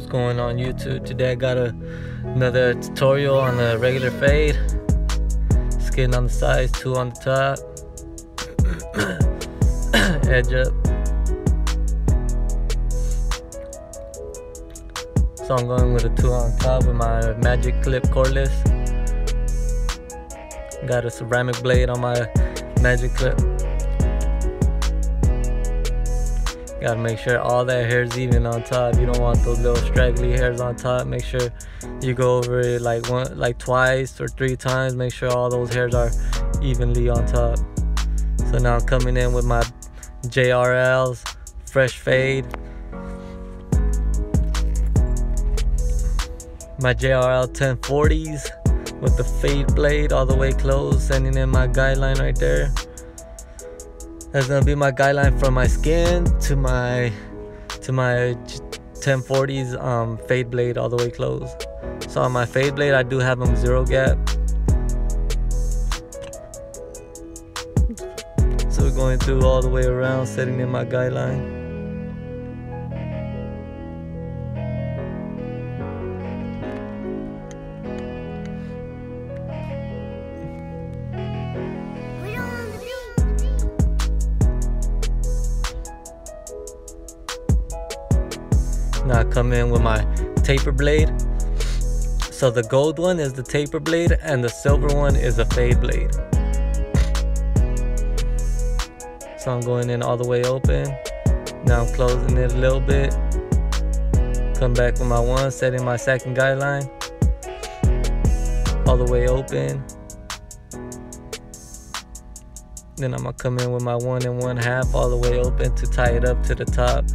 Going on YouTube today. I got another tutorial on the regular fade. Skin on the sides, 2 on the top. Edge up. So I'm going with a 2 on top with my Magic Clip cordless. Got a ceramic blade on my Magic Clip. Gotta make sure all that hair is even on top. You don't want those little straggly hairs on top. Make sure you go over it like twice or 3 times. Make sure all those hairs are evenly on top. So now I'm coming in with my JRL's Fresh Fade. My JRL 1040s with the fade blade all the way closed, sending in my guideline right there. That's gonna be my guideline from my skin to my 1040s fade blade all the way closed. So on my fade blade, I do have them 0 gap. So we're going through all the way around, setting in my guideline. Now I come in with my taper blade. So the gold one is the taper blade and the silver one is a fade blade. So I'm going in all the way open. Now I'm closing it a little bit. Come back with my 1, setting my second guideline. All the way open. Then I'm gonna come in with my 1 1/2 all the way open to tie it up to the top.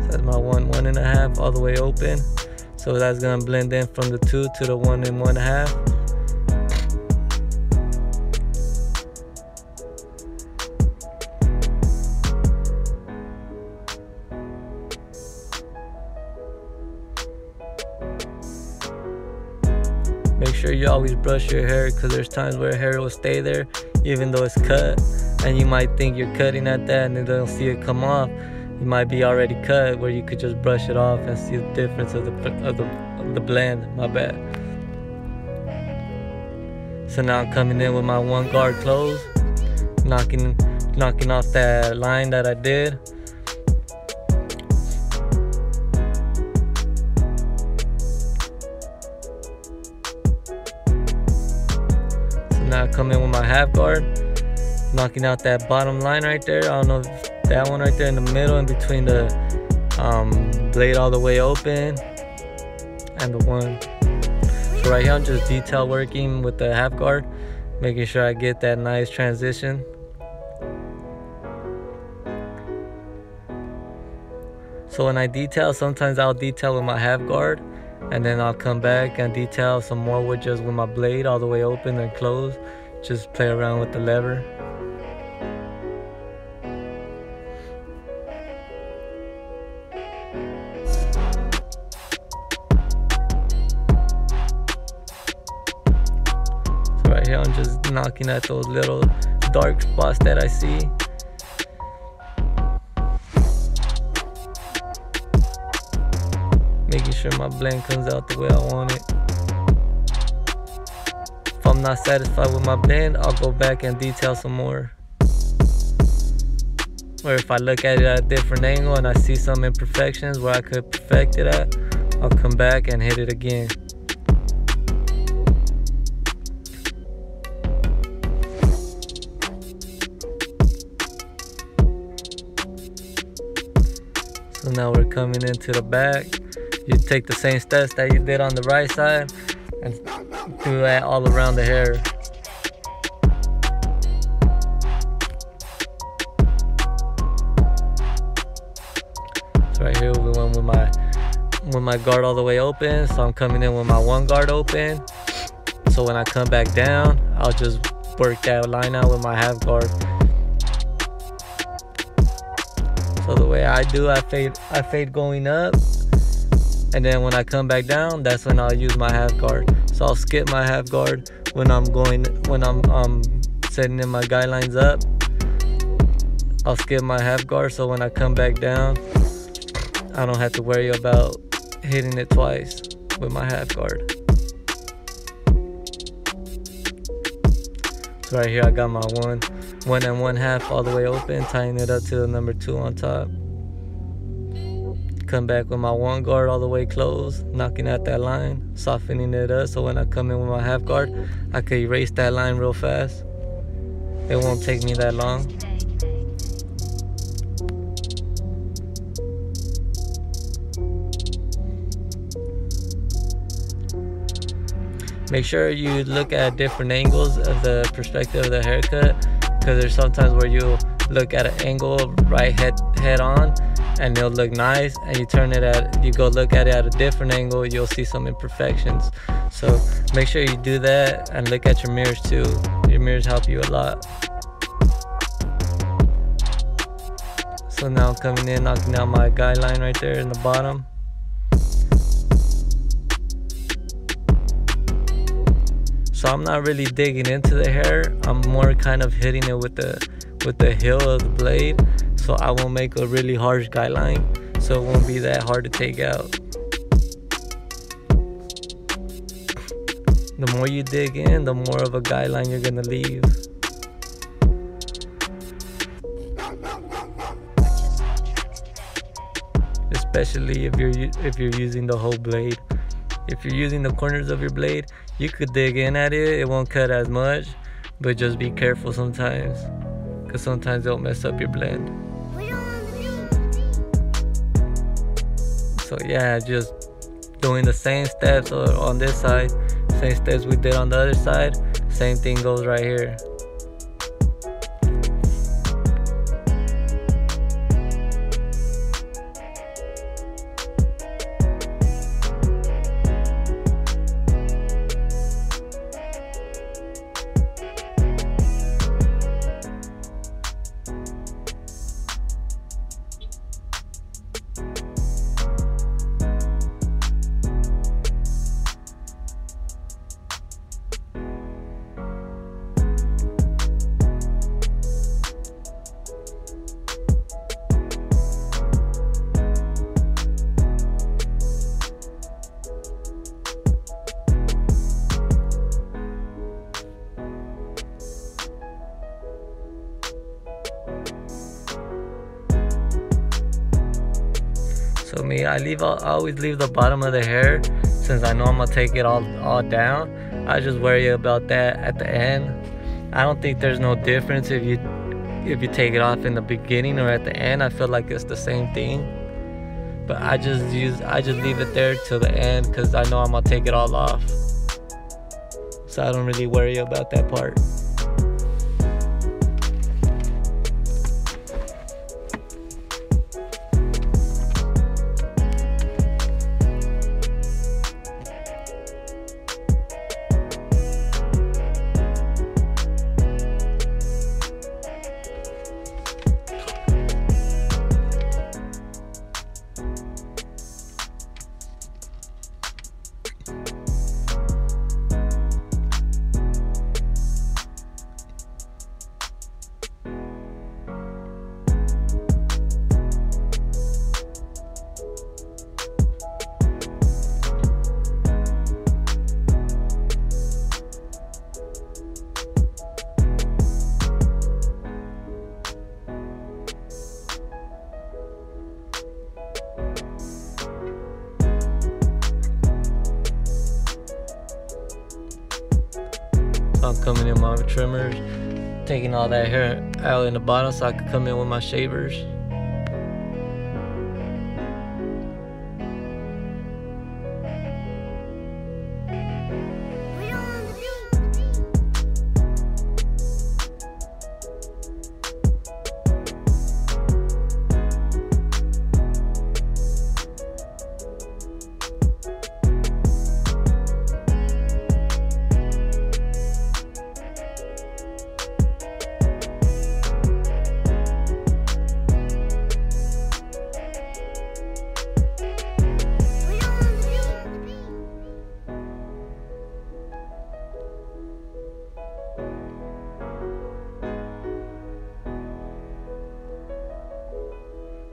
That's my 1 1/2 all the way open. So that's gonna blend in from the 2 to the 1 1/2. Make sure you always brush your hair, because there's times where hair will stay there even though it's cut, and you might think you're cutting at that and you don't see it come off. You might be already cut, where you could just brush it off and see the difference of the blend. My bad. So now I'm coming in with my 1 guard close, knocking off that line that I did. So now I come in with my 1/2 guard, knocking out that bottom line right there. I don't know if that one right there in the middle, in between the blade all the way open and the 1. So right here I'm just detail working with the 1/2 guard, making sure I get that nice transition. So when I detail, sometimes I'll detail with my 1/2 guard, and then I'll come back and detail some more with just with my blade all the way open and closed. Just play around with the lever. Right here I'm just knocking at those little dark spots that I see. Making sure my blend comes out the way I want it. If I'm not satisfied with my blend, I'll go back and detail some more. Or if I look at it at a different angle and I see some imperfections where I could perfect it at, I'll come back and hit it again. So now we're coming into the back. You take the same steps that you did on the right side and do that all around the hair. So right here we went with my guard all the way open. So I'm coming in with my 1 guard open. So when I come back down, I'll just work that line out with my 1/2 guard. So the way I do, I fade going up, and then when I come back down, that's when I'll use my 1/2 guard. So I'll skip my 1/2 guard when I'm setting in my guidelines up. I'll skip my half guard, so when I come back down, I don't have to worry about hitting it twice with my half guard. So right here I got my one and one half all the way open, tying it up to the number 2 on top. Come back with my one guard all the way closed, knocking out that line, softening it up, so when I come in with my half guard, I can erase that line real fast. It won't take me that long. Make sure you look at different angles of the perspective of the haircut, because there's sometimes where you look at an angle right head on and it'll look nice, and you go look at it at a different angle, you'll see some imperfections. So make sure you do that, and look at your mirrors too. Your mirrors help you a lot. So now I'm coming in, knocking out my guideline right there in the bottom. So I'm not really digging into the hair, I'm more kind of hitting it with the heel of the blade, so I won't make a really harsh guideline, so it won't be that hard to take out. The more you dig in, the more of a guideline you're gonna leave. Especially if you're using the whole blade. If you're using the corners of your blade, you could dig in at it, it won't cut as much, but just be careful sometimes, because sometimes it'll mess up your blend. So yeah, just doing the same steps on this side, same steps we did on the other side, same thing goes right here. So me, I always leave the bottom of the hair, since I know I'm gonna take it all down. I just worry about that at the end. I don't think there's no difference if you take it off in the beginning or at the end. I feel like it's the same thing. But I just leave it there till the end, because I know I'm gonna take it all off. So I don't really worry about that part. I'm coming in with my trimmers, taking all that hair out in the bottom so I can come in with my shavers.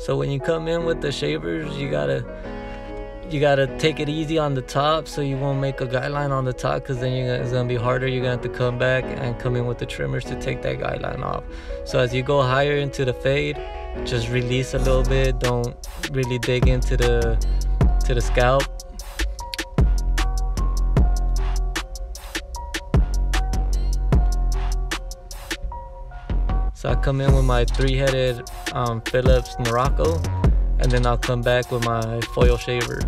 So when you come in with the shavers, you gotta take it easy on the top, so you won't make a guideline on the top, because then it's gonna be harder. You're gonna have to come back and come in with the trimmers to take that guideline off. So as you go higher into the fade, just release a little bit. Don't really dig into the scalp. So I come in with my 3-headed Philips Morocco, and then I'll come back with my foil shaver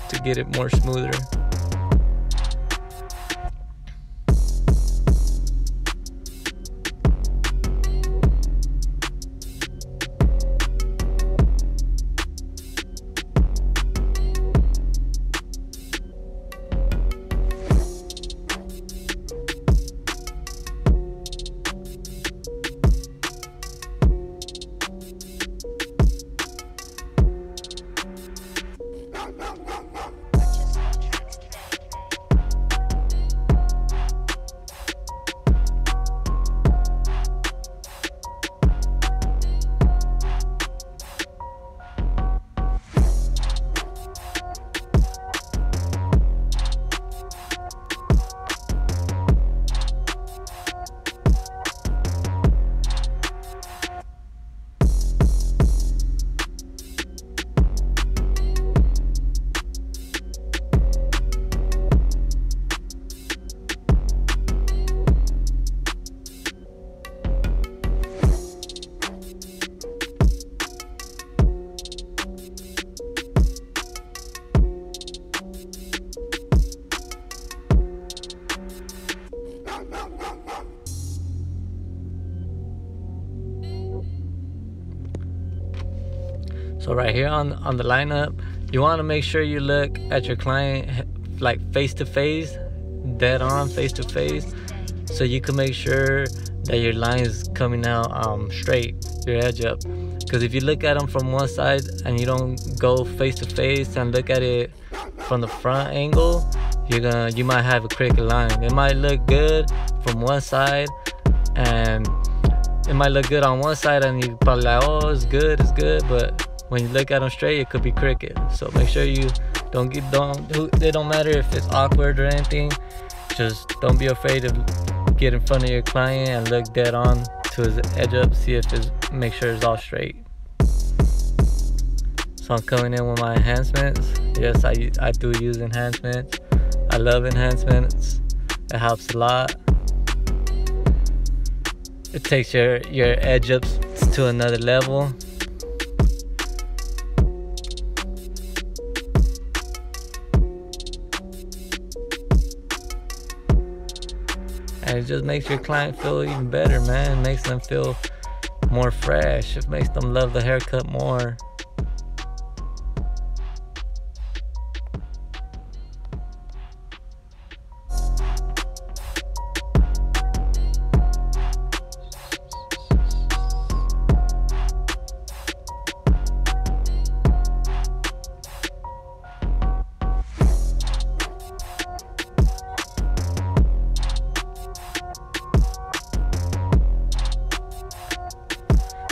to get it more smoother. So right here on the lineup, you want to make sure you look at your client like face to face, dead on, face to face, so you can make sure that your line is coming out straight, your edge up. Because if you look at them from one side and you don't go face to face and look at it from the front angle, you might have a crooked line. It might look good from one side, and it might look good on one side, and you probably like, oh, it's good, but when you look at them straight, it could be crooked. So make sure you it don't matter if it's awkward or anything. Just don't be afraid to get in front of your client and look dead on to his edge up, make sure it's all straight. So I'm coming in with my enhancements. Yes, I do use enhancements. I love enhancements. It helps a lot. It takes your edge ups to another level. And it just makes your client feel even better, man. It makes them feel more fresh. It makes them love the haircut more.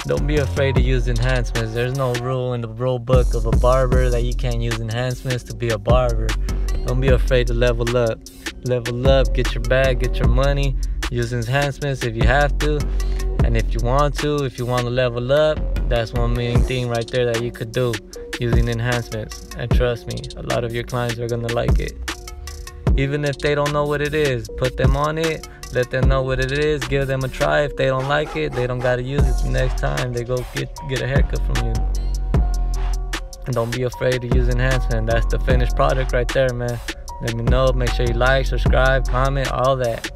Don't be afraid to use enhancements. There's no rule in the rule book of a barber that you can't use enhancements to be a barber. Don't be afraid to level up. Level up, get your bag, get your money. Use enhancements if you have to. And if you want to level up, that's one main thing right there that you could do, using enhancements. And trust me, a lot of your clients are gonna like it. Even if they don't know what it is, put them on it. Let them know what it is, give them a try. If they don't like it, they don't gotta use it the next time they go get a haircut from you. And don't be afraid to use enhancement. That's the finished product right there, man. Let me know. Make sure you like, subscribe, comment, all that.